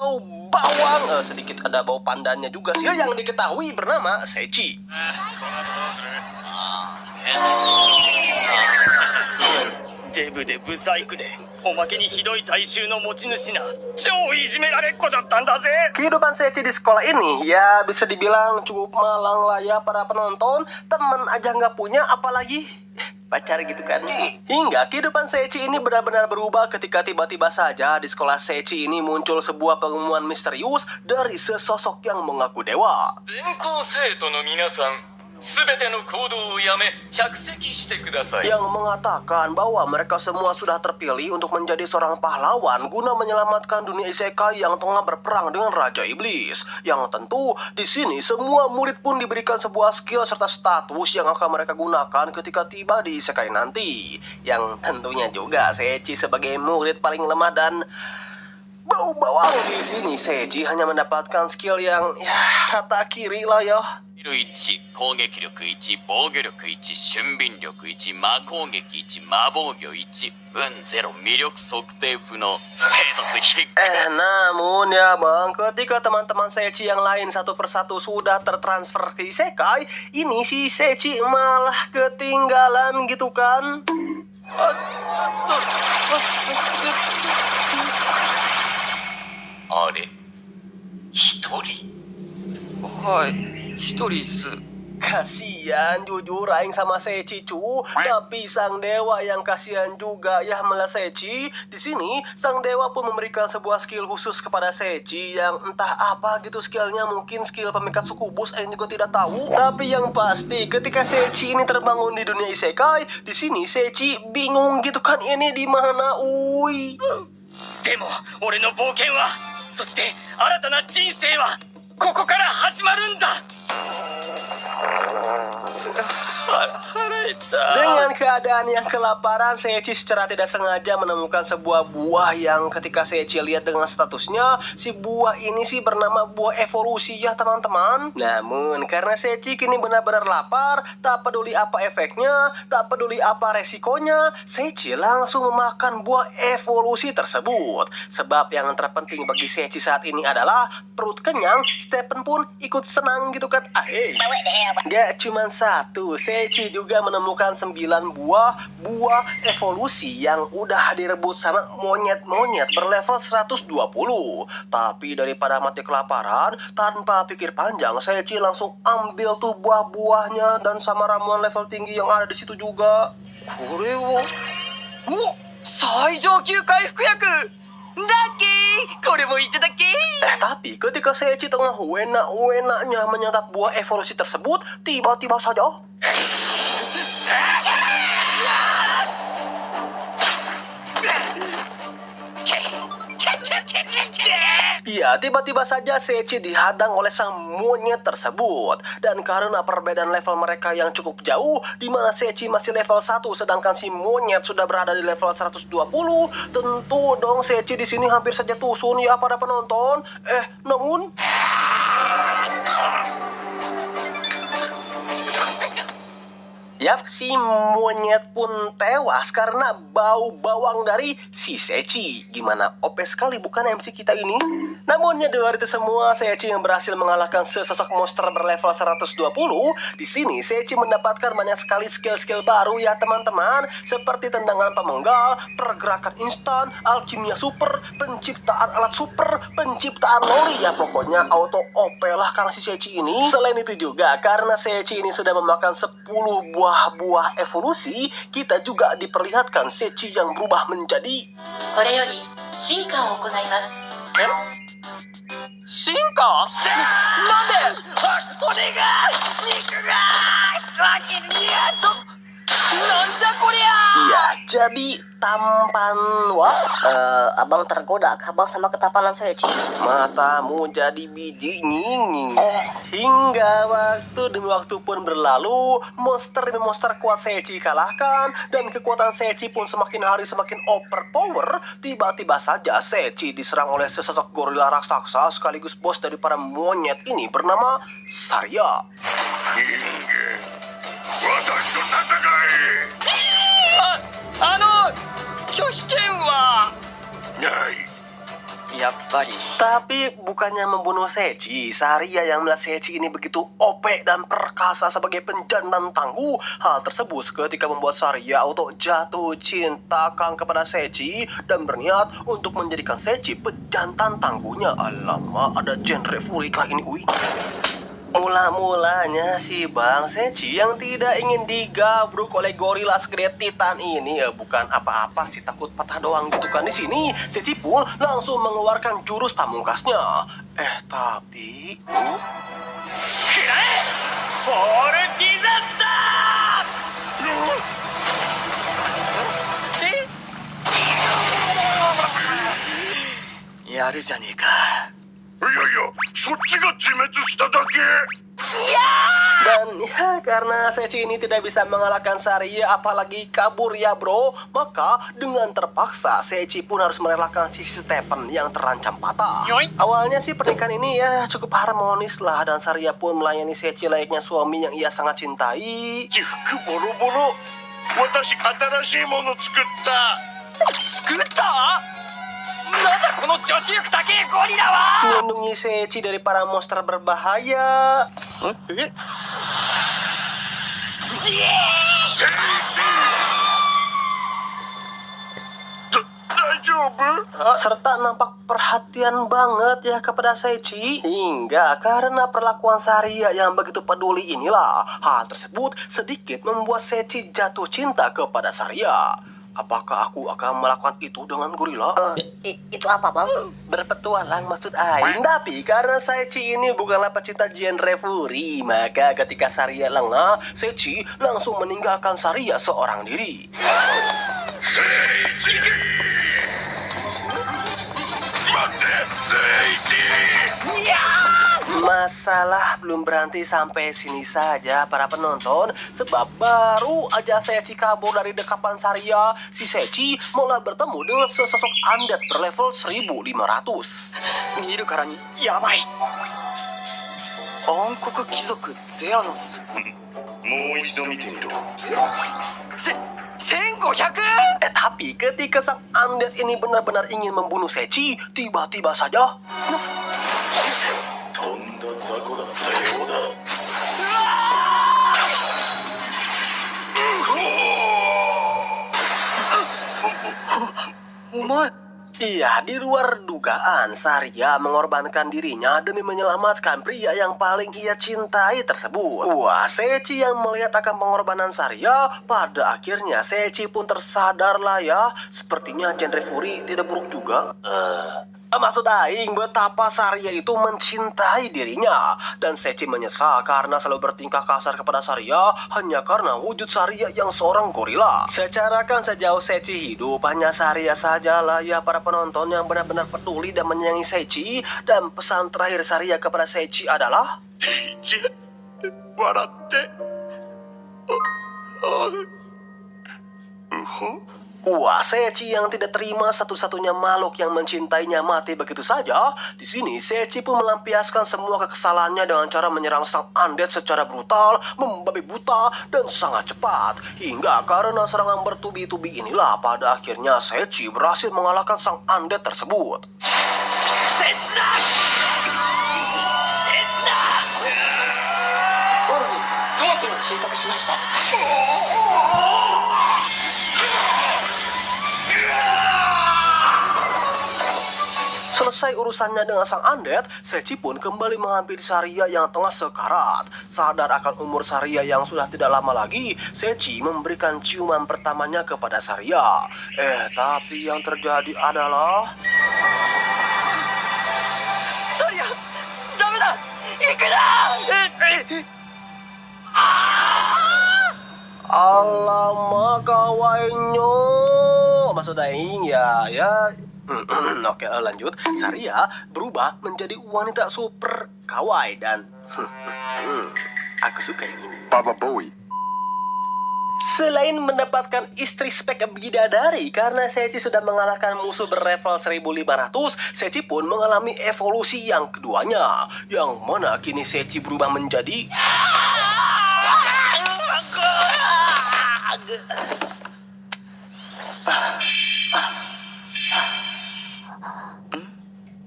bau bawang, sedikit ada bau pandannya juga sih yang diketahui bernama Sechi. デブでブサイクでおまけにひどい体臭の持ち主な超いじめられっ子だったんだぜ。 Kehidupan Sechi di sekolah ini ya bisa dibilang cukup malang lah ya para penonton. Temen aja nggak punya apalagi pacar gitu kan. Hingga kehidupan Sechi ini benar-benar berubah ketika tiba-tiba saja di sekolah Sechi ini muncul sebuah pengumuman misterius dari sesosok yang mengaku dewa. 全校生徒の皆さん、すべての行動をやめ着席してください。 Yang mengatakan bahwa mereka semua sudah terpilih untuk menjadi seorang pahlawan guna menyelamatkan dunia isekai yang tengah berperang dengan Raja Iblis. Yang tentu di sini semua murid pun diberikan sebuah skill serta status yang akan mereka gunakan ketika tiba di isekai nanti. Yang tentunya juga Sechi sebagai murid paling lemah dan bau bawang di sini. Sechi hanya mendapatkan skill yang ya rata kiri lah ya. 1、攻撃力1、防御力1、俊敏力1、魔攻撃1、魔防御1、運0、魅力測定不能、ステータス低い。 Namun ya bang, ketika teman-teman Sechi yang lain satu persatu sudah tertransfer ke isekai, ini si Sechi malah ketinggalan gitu kan. あれ、一人？はい、一人っす。 Kasian jujur aing sama Sechi cu, tapi sang dewa yang kasihan juga ya melihat Sechi. Di sini sang dewa pun memberikan sebuah skill khusus kepada Sechi yang entah apa gitu skillnya, mungkin skill pemikat sukubus aing juga tidak tahu. Tapi yang pasti ketika Sechi ini terbangun di dunia isekai, di sini Sechi bingung gitu kan ini di mana, uy. でも俺の冒険は、そして新たな人生はここから始まるんだ。Dengan keadaan yang kelaparan, Sechi secara tidak sengaja menemukan sebuah buah yang ketika Sechi lihat dengan statusnya, si buah ini sih bernama buah evolusi ya teman-teman. Namun karena Sechi kini benar-benar lapar, tak peduli apa efeknya, tak peduli apa resikonya, Sechi langsung memakan buah evolusi tersebut. Sebab yang terpenting bagi Sechi saat ini adalah perut kenyang, Stephen pun ikut senang gitu kan. Gak cuma satu, Sechi juga menemukan 9 buah evolusi yang udah direbut sama monyet-monyet berlevel 120. Tapi daripada mati kelaparan, tanpa pikir panjang, Sechi langsung ambil tuh buah-buahnya dan sama ramuan level tinggi yang ada di situ juga. これはお、最上級回復薬。ラッキー、これもいただき。 Tapi ketika Sechi tengah wena-wenanya menyantap buah evolusi tersebut, tiba-tiba saja iya, tiba-tiba saja Sechi dihadang oleh sang monyet tersebut. Dan karena perbedaan level mereka yang cukup jauh, di mana Sechi masih level 1 sedangkan si monyet sudah berada di level 120, tentu dong Sechi di sini hampir saja tusun ya para penonton. Namun yap, si monyet pun tewas karena bau bawang dari si Sechi. Gimana OP sekali bukan MC kita ini? Namun ya di luar itu semua, Sechi yang berhasil mengalahkan sesosok monster berlevel 120. Di sini Sechi mendapatkan banyak sekali skill-skill baru ya teman-teman, seperti tendangan pemenggal, pergerakan instan, alkimia super, penciptaan alat super, penciptaan loli ya pokoknya auto OP lah kang si Sechi ini. Selain itu juga karena Sechi ini sudah memakan 10 buah evolusi, kita juga diperlihatkan Sechi yang berubah menjadi これより進化を行います。 進化？なんで？骨が肉が先にやぞ。なんじゃこりゃ。 iya, jadi tampan. Wah, Abang tergoda abang sama ketampanan Sechi. matamu jadi biji nying. Hingga waktu demi waktu pun berlalu, monster demi monster kuat Sechi kalahkan, dan kekuatan Sechi pun semakin hari semakin overpower. Tiba-tiba saja Sechi diserang oleh sesosok gorila raksasa sekaligus bos dari para monyet ini bernama Sarya. 拒否権はない。ややっぱり Tapi bukannya membunuh Sechi, Saria yang melihat Sechi ini begitu OP dan perkasa sebagai penjantan tangguh. Hal tersebut seketika membuat Saria auto jatuh cinta kepada Sechi dan berniat untuk menjadikan Sechi pejantan tangguhnya. Alamak, ada genre fury kah ini, ui? Mula-mulanya si Bang Sechi yang tidak ingin digabruk oleh gorila segede Titan ini bukan apa-apa sih, takut patah doang gitu kan. Di sini Sechi pun langsung mengeluarkan jurus pamungkasnya. Tapi フォールディザスターやるじゃねえか。いやいや、そっちが自滅しただけ。 dan ya karena Sechi ini tidak bisa mengalahkan Saria apalagi kabur ya bro, maka dengan terpaksa Sechi pun harus merelakan si Stephen yang terancam patah. Awalnya sih pernikahan ini ya cukup harmonis lah dan Saria pun melayani Sechi layaknya suami yang ia sangat cintai. 服ボロボロ。私新しいもの作った。作ったなんだこの女子力高えゴリラは。 Melindungi Sechi dari para monster berbahaya. 大丈夫？ Serta nampak perhatian banget ya kepada Sechi. Hingga karena perlakuan Saria yang begitu peduli inilah, hal tersebut sedikit membuat Sechi jatuh cinta kepada Saria. Apakah aku akan melakukan itu dengan gorila? Itu apa, Bang? Berpetualang maksud Aing. Tapi karena Sechi ini bukanlah pecinta genre fury, maka ketika Saria lengah, Sechi langsung meninggalkan Saria seorang diri. 聖一！待って、聖一！ Masalah belum berhenti sampai sini saja para penonton, sebab baru aja Sechi kabur dari dekapan Saria, si Sechi mulai bertemu dengan sesosok undead berlevel 1500. 見るからにやばい。暗黒貴族ゼアノス。もう一度見てみろ。 1500？ Tapi ketika sang undead ini benar-benar ingin membunuh Sechi, tiba-tiba saja とんだ雑魚だったようだ。 お前 Iya, di luar dugaan, Saria mengorbankan dirinya demi menyelamatkan pria yang paling ia cintai tersebut. Wah, Sechi yang melihat akan pengorbanan Saria, pada akhirnya Sechi pun tersadar lah ya. Sepertinya genre fury tidak buruk juga. Maksud Aing, betapa Saria itu mencintai dirinya. Dan Sechi menyesal karena selalu bertingkah kasar kepada Saria hanya karena wujud Saria yang seorang gorila. Secara kan sejauh Sechi hidup, hanya Saria sajalah ya para penonton yang benar-benar peduli dan menyayangi Sechi. Dan pesan terakhir Saria kepada Sechi adalah 聖一、笑って。wah, Sechi yang tidak terima satu-satunya makhluk yang mencintainya mati begitu saja. Di sini Sechi pun melampiaskan semua kekesalannya dengan cara menyerang sang undead secara brutal, membabi buta, dan sangat cepat. Hingga karena serangan bertubi-tubi inilah pada akhirnya Sechi berhasil mengalahkan sang undead tersebut. オロに颯を習得しました。 Selesai urusannya dengan sang undead, Sechi pun kembali menghampiri Saria yang tengah sekarat. Sadar akan umur Saria yang sudah tidak lama lagi, Sechi memberikan ciuman pertamanya kepada Saria. Tapi yang terjadi adalah... サリアダメだ行くな。 Alamak kawainya. Maksud Aing ya. Oke, lanjut. Saria berubah menjadi wanita super kawaii dan aku suka yang ini. Baba Bowie. Selain mendapatkan istri spek bidadari karena Sechi sudah mengalahkan musuh berlevel 1500, Sechi pun mengalami evolusi yang keduanya, yang mana kini Sechi berubah menjadi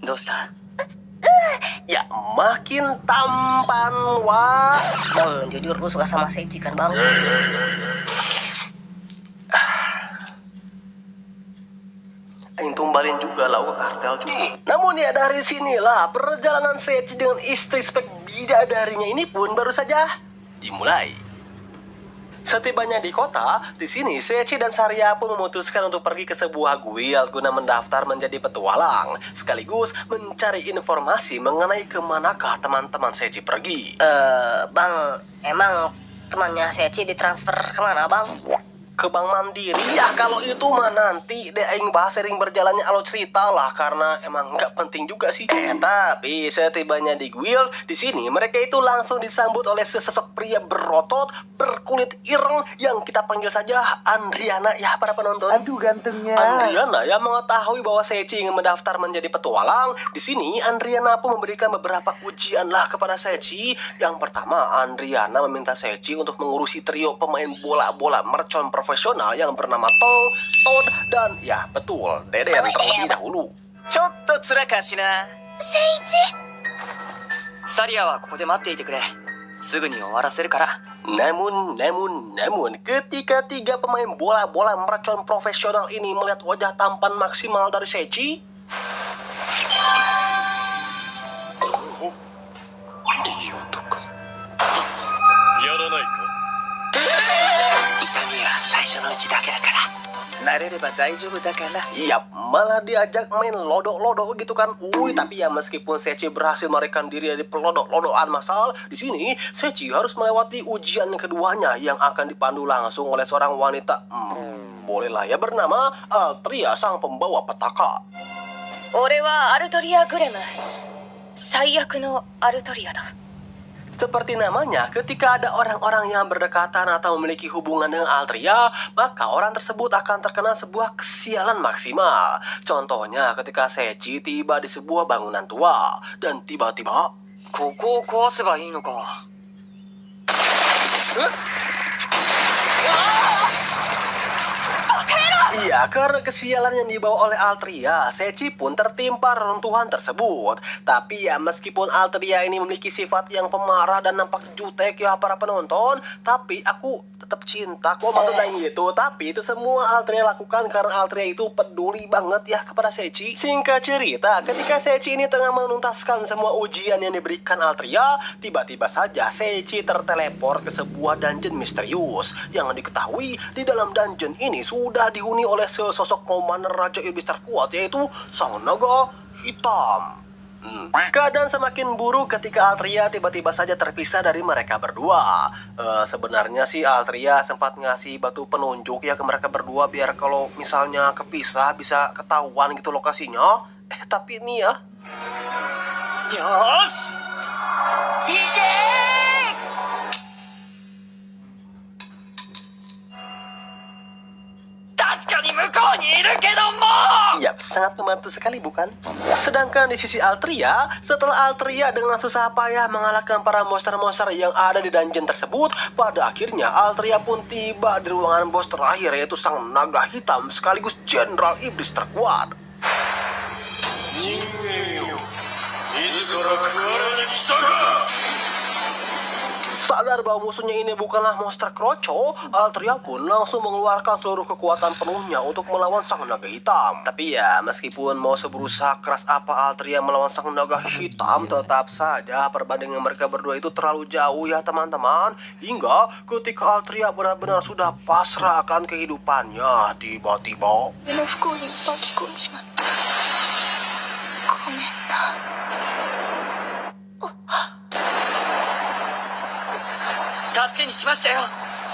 どうした？ Ya, makin tampan, wah. Bang, jujur lu suka sama Seichi kan bang? Aing tumbalin juga lah ke kartel cuy. Namun ya dari sinilah perjalanan Seichi dengan istri spek bidadarinya ini pun baru saja dimulai. Setibanya di kota, di sini Seichi dan Saria pun memutuskan untuk pergi ke sebuah guild guna mendaftar menjadi petualang, sekaligus mencari informasi mengenai kemanakah teman-teman Seichi pergi. Bang, emang temannya Seichi ditransfer kemana bang? Ke Bank Mandiri ya, kalau itu mah nanti deh aing bahas sering berjalannya alo cerita lah, karena emang nggak penting juga sih. Tapi setibanya di guild, di sini mereka itu langsung disambut oleh sesosok pria berotot, berkulit ireng yang kita panggil saja Andriana ya para penonton. Aduh gantengnya. Andriana yang mengetahui bahwa Seichi ingin mendaftar menjadi petualang. Di sini Andriana pun memberikan beberapa ujian lah kepada Seichi. Yang pertama, Andriana meminta Seichi untuk mengurusi trio pemain bola-bola mercon profesional yang bernama Tong, Todd, dan ya betul, Deden terlebih dahulu. ちょっと辛かしな。聖一サリアはここで待っていてくれ。すぐに終わらせるから。 Namun, ketika tiga pemain bola-bola mercon profesional ini melihat wajah tampan maksimal dari Seichi, いい男やらないか？ 痛みは最初のうちだけだから。慣れれば大丈夫だから。 ya malah diajak main lodo-lodo gitu kan. Tapi ya meskipun Seichi berhasil melarikan diri dari pelodok-lodokan masal, di sini Seichi harus melewati ujian yang keduanya yang akan dipandu langsung oleh seorang wanita. Bolehlah ya, bernama Altria, sang pembawa petaka. 俺はアルトリア・グレム最悪のアルトリアだ。 Seperti namanya, ketika ada orang-orang yang berdekatan atau memiliki hubungan dengan Altria, maka orang tersebut akan terkena sebuah kesialan maksimal. Contohnya ketika Seichi tiba di sebuah bangunan tua, dan tiba-tiba... ここを壊せばいいのか。 Iya, karena kesialan yang dibawa oleh Altria, Seichi pun tertimpa reruntuhan tersebut. Tapi ya meskipun Altria ini memiliki sifat yang pemarah dan nampak jutek ya para penonton, tapi aku tetap cinta kok, maksudnya gitu. Tapi itu semua Altria lakukan karena Altria itu peduli banget ya kepada Seichi. Singkat cerita, ketika Seichi ini tengah menuntaskan semua ujian yang diberikan Altria, tiba-tiba saja Seichi terteleport ke sebuah dungeon misterius. Yang diketahui di dalam dungeon ini sudah dihuni oleh sesosok komander Raja Iblis terkuat, yaitu Sang Naga Hitam. Keadaan semakin buruk ketika Altria tiba-tiba saja terpisah dari mereka berdua. Sebenarnya sih Altria sempat ngasih batu penunjuk ya ke mereka berdua biar kalau misalnya kepisah bisa ketahuan gitu lokasinya. Tapi ini ya. よーし。行けー。確かに向こうにいるけども。 Yap, sangat membantu sekali bukan? Sedangkan di sisi Altria, setelah Altria dengan susah payah mengalahkan para monster-monster yang ada di dungeon tersebut, pada akhirnya Altria pun tiba di ruangan bos terakhir, yaitu Sang Naga Hitam sekaligus Jenderal Iblis terkuat. 人間よ、自ら食われに来たか。 Sadar bahwa musuhnya ini bukanlah monster kroco, Altria pun langsung mengeluarkan seluruh kekuatan penuhnya untuk melawan Sang Naga Hitam. Tapi ya, meskipun mau seberusaha keras apa Altria melawan Sang Naga Hitam, tetap saja perbandingan mereka berdua itu terlalu jauh ya teman-teman. Hingga ketika Altria benar-benar sudah pasrah akan kehidupannya, tiba-tiba... 俺の不幸に巻き込んじまった。ごめんな。 助けに来ましたよ、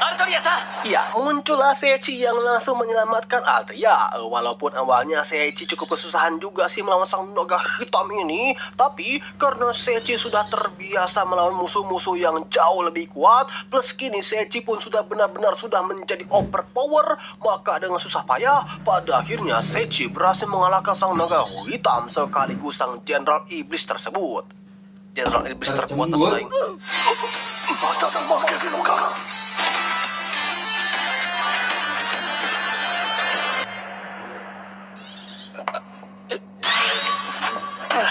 アルトリアさん。 Ya, muncullah Seichi yang langsung menyelamatkan Altria. Walaupun awalnya Seichi cukup kesusahan juga sih melawan Sang Naga Hitam ini, tapi karena Seichi sudah terbiasa melawan musuh-musuh yang jauh lebih kuat, plus kini Seichi pun sudah benar-benar sudah menjadi overpower, maka dengan susah payah, pada akhirnya Seichi berhasil mengalahkan Sang Naga Hitam sekaligus Sang Jenderal Iblis tersebut. Jenderal Iblis terkuat maksudnya. まだ負けるのか。 あ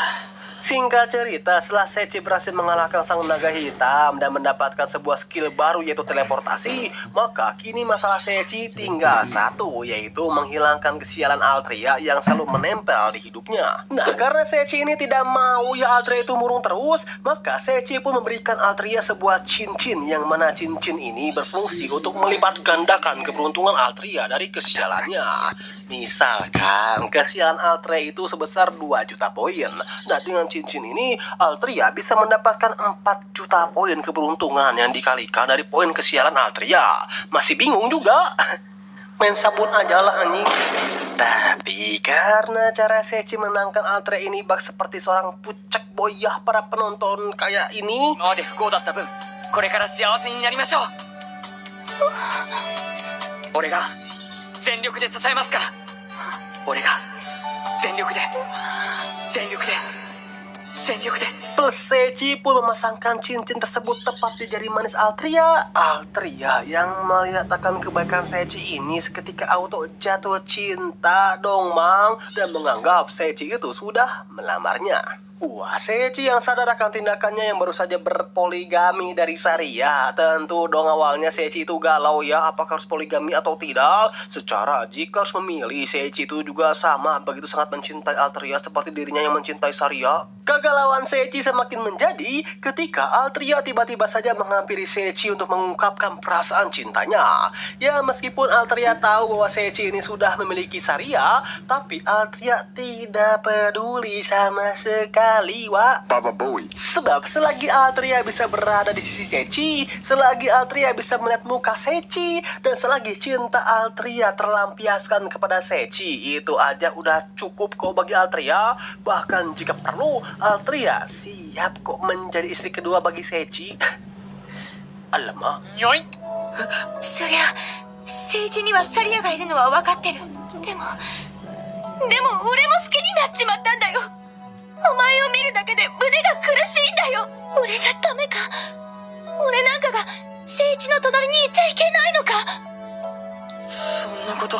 Singkat cerita, setelah Sechi berhasil mengalahkan sang naga hitam dan mendapatkan sebuah skill baru yaitu teleportasi, maka kini masalah Sechi tinggal satu, yaitu menghilangkan kesialan Altria yang selalu menempel di hidupnya. Nah, karena Sechi ini tidak mau ya Altria itu murung terus, maka Sechi pun memberikan Altria sebuah cincin yang mana cincin ini berfungsi untuk melipat gandakan keberuntungan Altria dari kesialannya. Misalkan kesialan Altria itu sebesar 2 juta poin. Nah, dengan cincin ini Altria bisa mendapatkan 4 juta poin keberuntungan yang dikalikan dari poin kesialan Altria. Masih bingung juga? Main sabun aja lah anjing. Tapi karena cara Sechi menangkan Altria ini bak seperti seorang pucak boyah para penonton kayak ini, 今まで不幸だった分これから幸せになりましょう。俺が全力で支えますから。俺が全力で全力で全力で plus Sechi pun memasangkan cincin tersebut tepat di jari manis Altria. Altria yang melihat akan kebaikan Sechi ini seketika auto jatuh cinta dong mang, dan menganggap Sechi itu sudah melamarnya. Wah, Sechi yang sadar akan tindakannya yang baru saja berpoligami dari Saria. Tentu dong awalnya Sechi itu galau ya, apakah harus poligami atau tidak. Secara jika harus memilih, Sechi itu juga sama begitu sangat mencintai Altria seperti dirinya yang mencintai Saria. Kegalauan Sechi semakin menjadi ketika Altria tiba-tiba saja menghampiri Sechi untuk mengungkapkan perasaan cintanya. Ya, meskipun Altria tahu bahwa Sechi ini sudah memiliki Saria, tapi Altria tidak peduli sama sekali. Baba Bowie. Sebab selagi Altria bisa berada di sisi Sechi, selagi Altria bisa melihat muka Sechi, dan selagi cinta Altria terlampiaskan kepada Sechi, itu aja udah cukup kok bagi Altria. Bahkan jika perlu, Altria siap kok menjadi istri kedua bagi Sechi. Alamak. そりゃ政治にはサリアがいるのは分かってる。でも俺も好きになっちまったんだよ。お前を見るだけで胸が苦しいんだよ。俺じゃダメか。俺なんかが政治の隣にいちゃいけないのか。そんなこと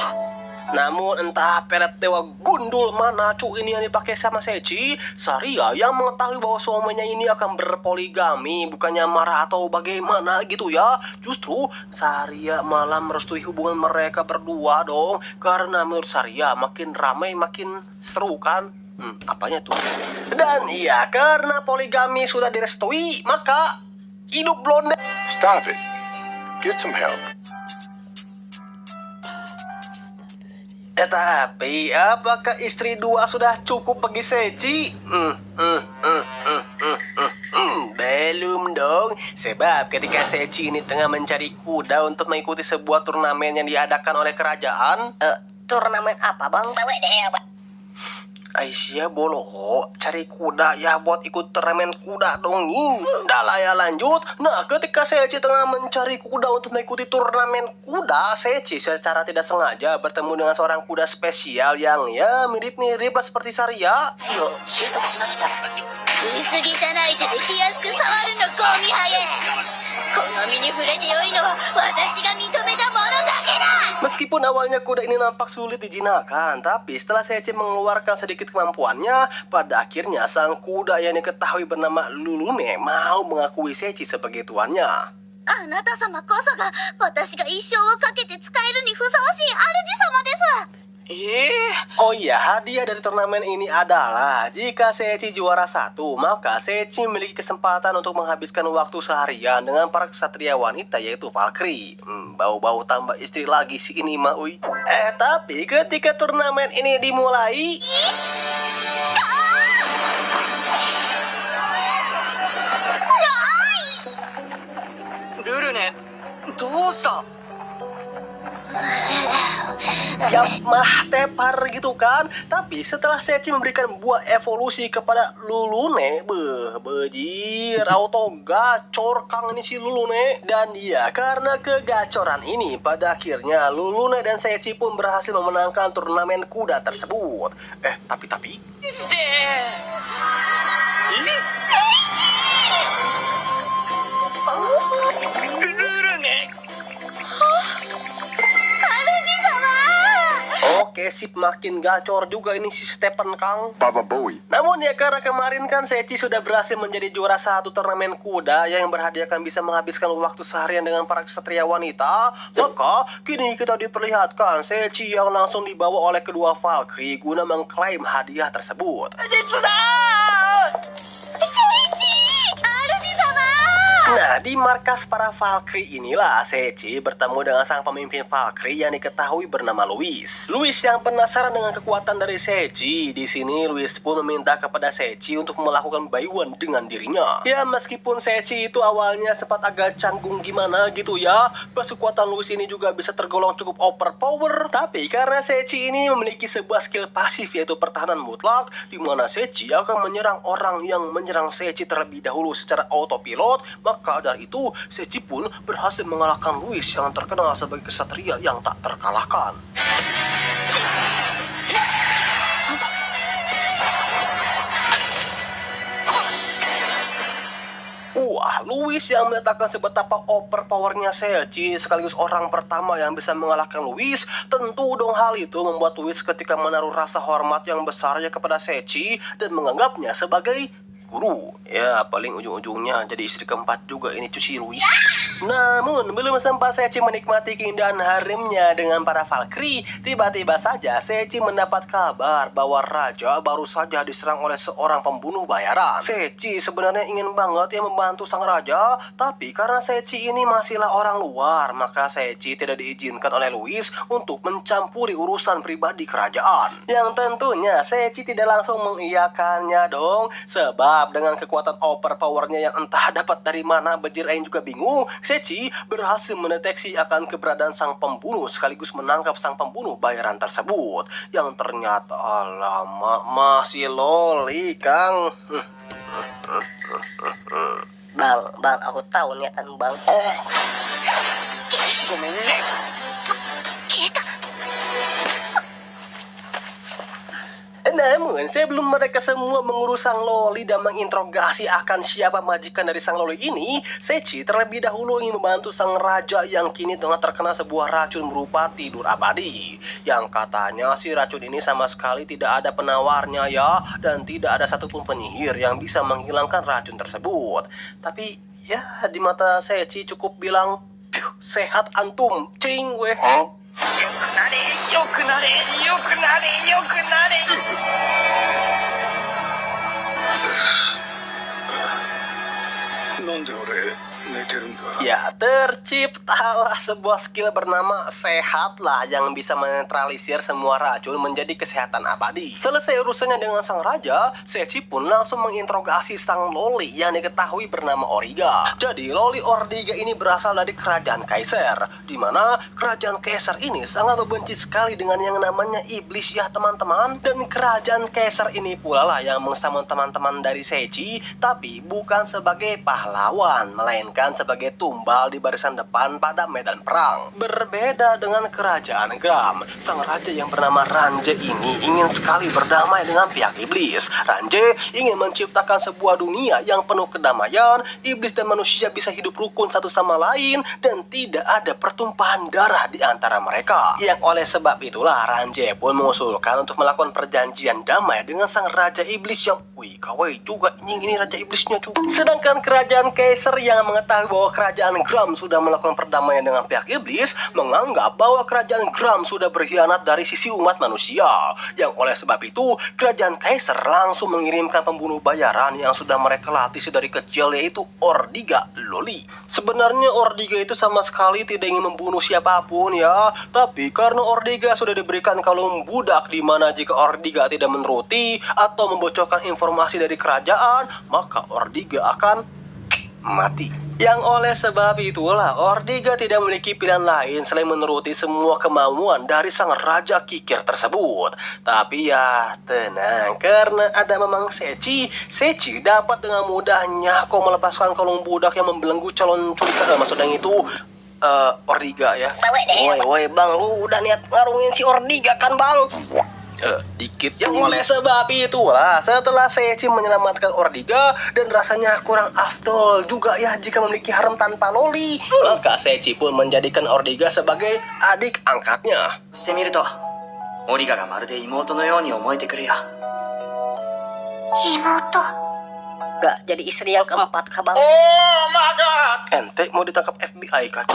Namun entah peret dewa gundul mana cu ini yang dipakai sama Sechi, Saria yang mengetahui bahwa suaminya ini akan berpoligami bukannya marah atau bagaimana gitu ya. Justru Saria malah merestui hubungan mereka berdua dong, karena menurut Saria makin ramai makin seru kan. Apanya tuh? Dan iya, karena poligami sudah direstui, maka hidup blonde. Stop it. Get some help. Tapi apakah istri dua sudah cukup bagi Sechi? Belum dong. Sebab ketika Sechi ini tengah mencari kuda untuk mengikuti sebuah turnamen yang diadakan oleh kerajaan. Turnamen apa bang? Aisyah boloho, cari kuda ya buat ikut turnamen kuda dong nying. Dah lah ya lanjut. Nah, ketika Sechi tengah mencari kuda untuk mengikuti turnamen kuda, Sechi secara tidak sengaja bertemu dengan seorang kuda spesial yang ya mirip-mirip lah seperti Saria. 習得しました。薄汚い手で気安く触るのゴミハゲ。この身に触れて良いのは私が認めたものだけだ。 Meskipun awalnya kuda ini nampak sulit dijinakkan, tapi setelah Sechi mengeluarkan sedikit kemampuannya, pada akhirnya sang kuda yang diketahui bernama Lulune mau mengakui Sechi sebagai tuannya. あなた様こそが私が一生をかけて使えるにふさわしい主様です。 Oh iya, hadiah dari turnamen ini adalah jika Sechi juara 1, maka Sechi memiliki kesempatan untuk menghabiskan waktu seharian dengan para ksatria wanita yaitu Valkyrie. Bau-bau tambah istri lagi si ini mah uy. Tapi ketika turnamen ini dimulai, ルルネどうした ya malah tepar gitu kan. Tapi setelah Sechi memberikan buah evolusi kepada Lulune, bejir auto gacor kang ini si Lulune. Dan ya karena kegacoran ini, pada akhirnya Lulune dan Sechi pun berhasil memenangkan turnamen kuda tersebut. Tapi ルルネ Oke Kesip makin gacor juga ini si Stephen Kang. Baba Bowie. Namun ya karena kemarin kan Sechi sudah berhasil menjadi juara satu turnamen kuda yang berhadiahkan bisa menghabiskan waktu seharian dengan para ksatria wanita, maka kini kita diperlihatkan Sechi yang langsung dibawa oleh kedua Valkyrie guna mengklaim hadiah tersebut. Nah, di markas para Valkyrie inilah Sechi bertemu dengan sang pemimpin Valkyrie yang diketahui bernama Louis. Louis yang penasaran dengan kekuatan dari Sechi. Di sini Louis pun meminta kepada Sechi untuk melakukan bayuan dengan dirinya. Ya, meskipun Sechi itu awalnya sempat agak canggung gimana gitu ya, kekuatan Louis ini juga bisa tergolong cukup overpower. Tapi karena Sechi ini memiliki sebuah skill pasif yaitu pertahanan mutlak, di mana Sechi akan menyerang orang yang menyerang Sechi terlebih dahulu secara autopilot. Maka dari itu, Sechi pun berhasil mengalahkan Louis yang terkenal sebagai ksatria yang tak terkalahkan. Wah, Louis yang menyatakan sebetapa overpowernya Sechi sekaligus orang pertama yang bisa mengalahkan Louis. Tentu dong hal itu membuat Louis ketika menaruh rasa hormat yang besar ya kepada Sechi dan menganggapnya sebagai guru. Ya, paling ujung-ujungnya jadi istri keempat juga ini cuci Louis. Namun, belum sempat Sechi menikmati keindahan haremnya dengan para Valkyrie, tiba-tiba saja Sechi mendapat kabar bahwa raja baru saja diserang oleh seorang pembunuh bayaran. Sechi sebenarnya ingin banget ya membantu sang raja, tapi karena Sechi ini masihlah orang luar, maka Sechi tidak diizinkan oleh Louis untuk mencampuri urusan pribadi kerajaan. Yang tentunya Sechi tidak langsung mengiyakannya dong, sebab dengan kekuatan overpowernya yang entah dapat dari mana bejir aing juga bingung, Sechi berhasil mendeteksi akan keberadaan sang pembunuh sekaligus menangkap sang pembunuh bayaran tersebut yang ternyata alamak masih loli, Kang. Bang, aku tahu niatan bang. Namun, sebelum mereka semua mengurus sang loli dan menginterogasi akan siapa majikan dari sang loli ini, Sechi terlebih dahulu ingin membantu sang raja yang kini tengah terkena sebuah racun berupa tidur abadi. Yang katanya si racun ini sama sekali tidak ada penawarnya ya, dan tidak ada satupun penyihir yang bisa menghilangkan racun tersebut. Tapi ya di mata Sechi cukup bilang, sehat antum, cing weh. Ya, terciptalah sebuah skill bernama sehat lah yang bisa menetralisir semua racun menjadi kesehatan abadi. Selesai urusannya dengan sang raja, Sechi pun langsung menginterogasi sang loli yang diketahui bernama Origa. Jadi loli Ordiga ini berasal dari kerajaan Kaiser, di mana kerajaan Kaiser ini sangat membenci sekali dengan yang namanya iblis ya teman-teman. Dan kerajaan Kaiser ini pula lah yang mengsamun teman-teman dari Sechi, tapi bukan sebagai pahlawan, melainkan sebagai tumbal di barisan depan pada medan perang. Berbeda dengan kerajaan Gram, sang raja yang bernama Ranje ini ingin sekali berdamai dengan pihak iblis. Ranje ingin menciptakan sebuah dunia yang penuh kedamaian, iblis dan manusia bisa hidup rukun satu sama lain, dan tidak ada pertumpahan darah di antara mereka. Yang oleh sebab itulah Ranje pun mengusulkan untuk melakukan perjanjian damai dengan sang raja iblis yang kawai juga ini raja iblisnya cu. Sedangkan kerajaan Kaiser yang mengetahui bahwa kerajaan Gram sudah melakukan perdamaian dengan pihak iblis, menganggap bahwa kerajaan Gram sudah berkhianat dari sisi umat manusia. Yang oleh sebab itu, kerajaan Kaiser langsung mengirimkan pembunuh bayaran yang sudah mereka latih dari kecil, yaitu Ordiga Loli. Sebenarnya Ordiga itu sama sekali tidak ingin membunuh siapapun ya, tapi karena Ordiga sudah diberikan kalung budak di mana jika Ordiga tidak menuruti atau membocorkan informasi dari kerajaan, maka Ordiga akan mati. Yang oleh sebab itulah Ordiga tidak memiliki pilihan lain selain menuruti semua kemauan dari sang raja kikir tersebut. Tapi ya tenang, karena ada memang Sechi dapat dengan mudahnya kok melepaskan kalung budak yang membelenggu calon culikan, maksudnya itu Ordiga ya. Woi bang, lu udah niat ngarungin si Ordiga kan bang? Dikit. Yang oleh sebab itulah setelah Sechi menyelamatkan Ordiga dan rasanya kurang afdol juga ya jika memiliki harem tanpa loli, maka Sechi pun menjadikan Ordiga sebagai adik angkatnya. してみるとオリガがまるで妹のように思えてくるよ。妹。 Gak jadi istri yang keempat kah bang? Ente mau ditangkap FBI kan?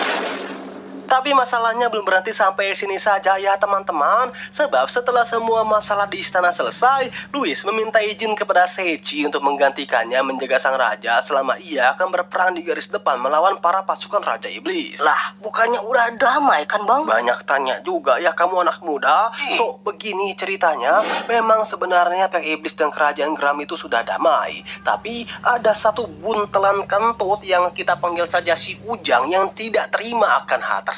Tapi masalahnya belum berhenti sampai sini saja ya teman-teman. Sebab setelah semua masalah di istana selesai, Louis meminta izin kepada Seichi untuk menggantikannya menjaga sang raja selama ia akan berperang di garis depan melawan para pasukan Raja Iblis. Lah, bukannya udah damai kan bang? Banyak tanya juga ya kamu anak muda. So, begini ceritanya. Memang sebenarnya pihak iblis dan kerajaan Gram itu sudah damai. Tapi ada satu buntelan kentut yang kita panggil saja si Ujang yang tidak terima akan hal tersebut.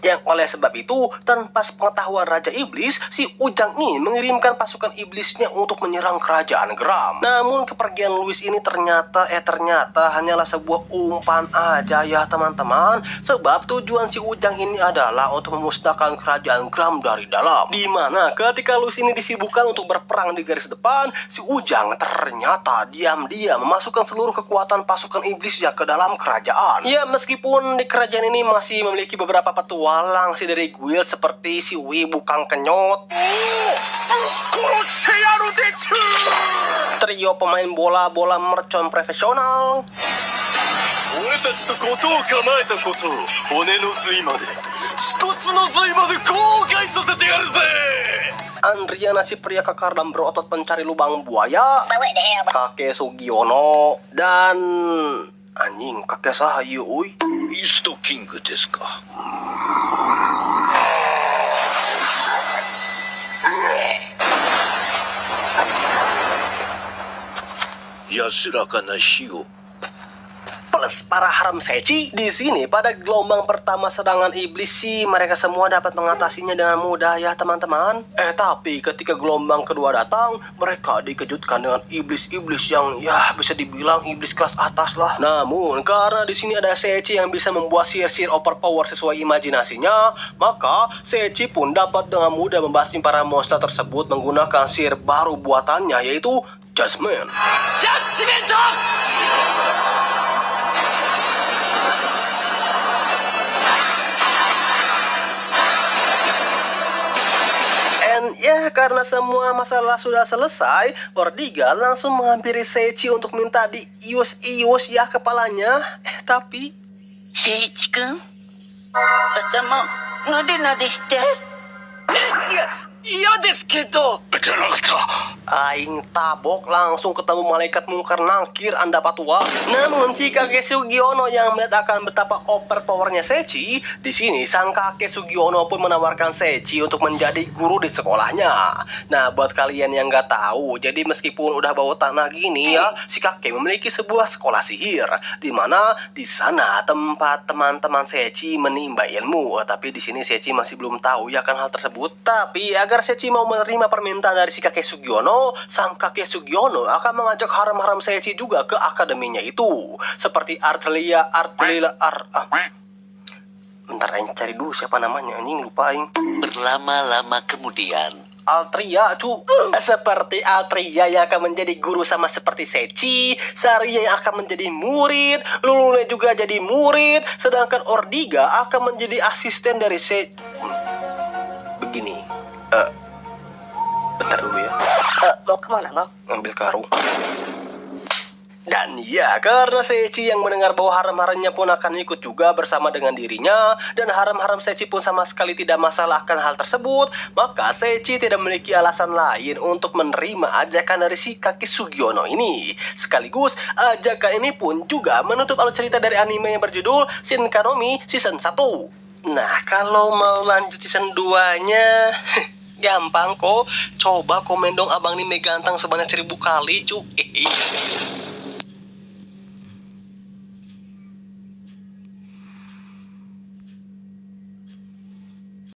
Yang oleh sebab itu, tanpa pengetahuan Raja Iblis, si Ujang ini mengirimkan pasukan iblisnya untuk menyerang kerajaan Gram. Namun kepergian Louis ini ternyata hanyalah sebuah umpan aja ya teman-teman. Sebab tujuan si Ujang ini adalah untuk memusnahkan kerajaan Gram dari dalam. Dimana ketika Louis ini disibukkan untuk berperang di garis depan, si Ujang ternyata diam-diam memasukkan seluruh kekuatan pasukan iblisnya ke dalam kerajaan. Ya meskipun di kerajaan ini masih memiliki beberapa petualang sih dari guild seperti si Wibu Kang Kenyot, trio pemain bola mercon profesional, 俺たちと事を構えたことを骨の髄まで恥骨の髄まで後悔させてやるぜ。 Andriana si pria kekar dan berotot pencari lubang buaya, kakek Sugiono, dan anjing kakek Sahayu uy. イーストキングですか。安らかな死を。 Plus para haram Seichi. Di sini pada gelombang pertama serangan iblis sih mereka semua dapat mengatasinya dengan mudah ya teman-teman. Tapi ketika gelombang kedua datang, mereka dikejutkan dengan iblis-iblis yang ya bisa dibilang iblis kelas atas lah. Namun karena di sini ada Seichi yang bisa membuat sihir-sihir overpower sesuai imajinasinya, maka Seichi pun dapat dengan mudah membasmi para monster tersebut menggunakan sihir baru buatannya yaitu Judgment. ジャッジメント。 Ya, karena semua masalah sudah selesai, Ordiga langsung menghampiri Seichi untuk minta diius-ius ya kepalanya. Tapi... 聖一君頭なでなでして。嫌ですけど。じゃなかった。 Aing tabok langsung ketemu malaikat mungkar nangkir anda patua. Namun si kakek Sugiono yang melihat akan betapa overpowernya Seichi, di sini sang kakek Sugiono pun menawarkan Seichi untuk menjadi guru di sekolahnya. Nah buat kalian yang nggak tahu, jadi meskipun udah bawa tanah gini ya, si kakek memiliki sebuah sekolah sihir, di mana di sana tempat teman-teman Seichi menimba ilmu. Tapi di sini Seichi masih belum tahu ya kan hal tersebut. Tapi agar Seichi mau menerima permintaan dari si kakek Sugiono, sang kakek Sugiono akan mengajak haram-haram Seichi juga ke akademinya itu. Seperti bentar aing cari dulu siapa namanya, anjing lupa aing. Berlama-lama kemudian, Altria cu. Seperti Altria yang akan menjadi guru sama seperti Seichi, Saria yang akan menjadi murid, Lulune juga jadi murid, sedangkan Ordiga akan menjadi asisten dari Begini, bentar dulu ya. Mau kemana bang? Ngambil karung. Dan ya, karena Seichi yang mendengar bahwa haram-haramnya pun akan ikut juga bersama dengan dirinya, dan haram-haram Seichi pun sama sekali tidak masalah akan hal tersebut, maka Seichi tidak memiliki alasan lain untuk menerima ajakan dari si kakek Sugiono ini. Sekaligus, ajakan ini pun juga menutup alur cerita dari anime yang berjudul Shinkanomi Season 1. Nah, kalau mau lanjut season 2-nya... gampang kok, coba komen dong abang ini megantang sebanyak 1000 kali cu.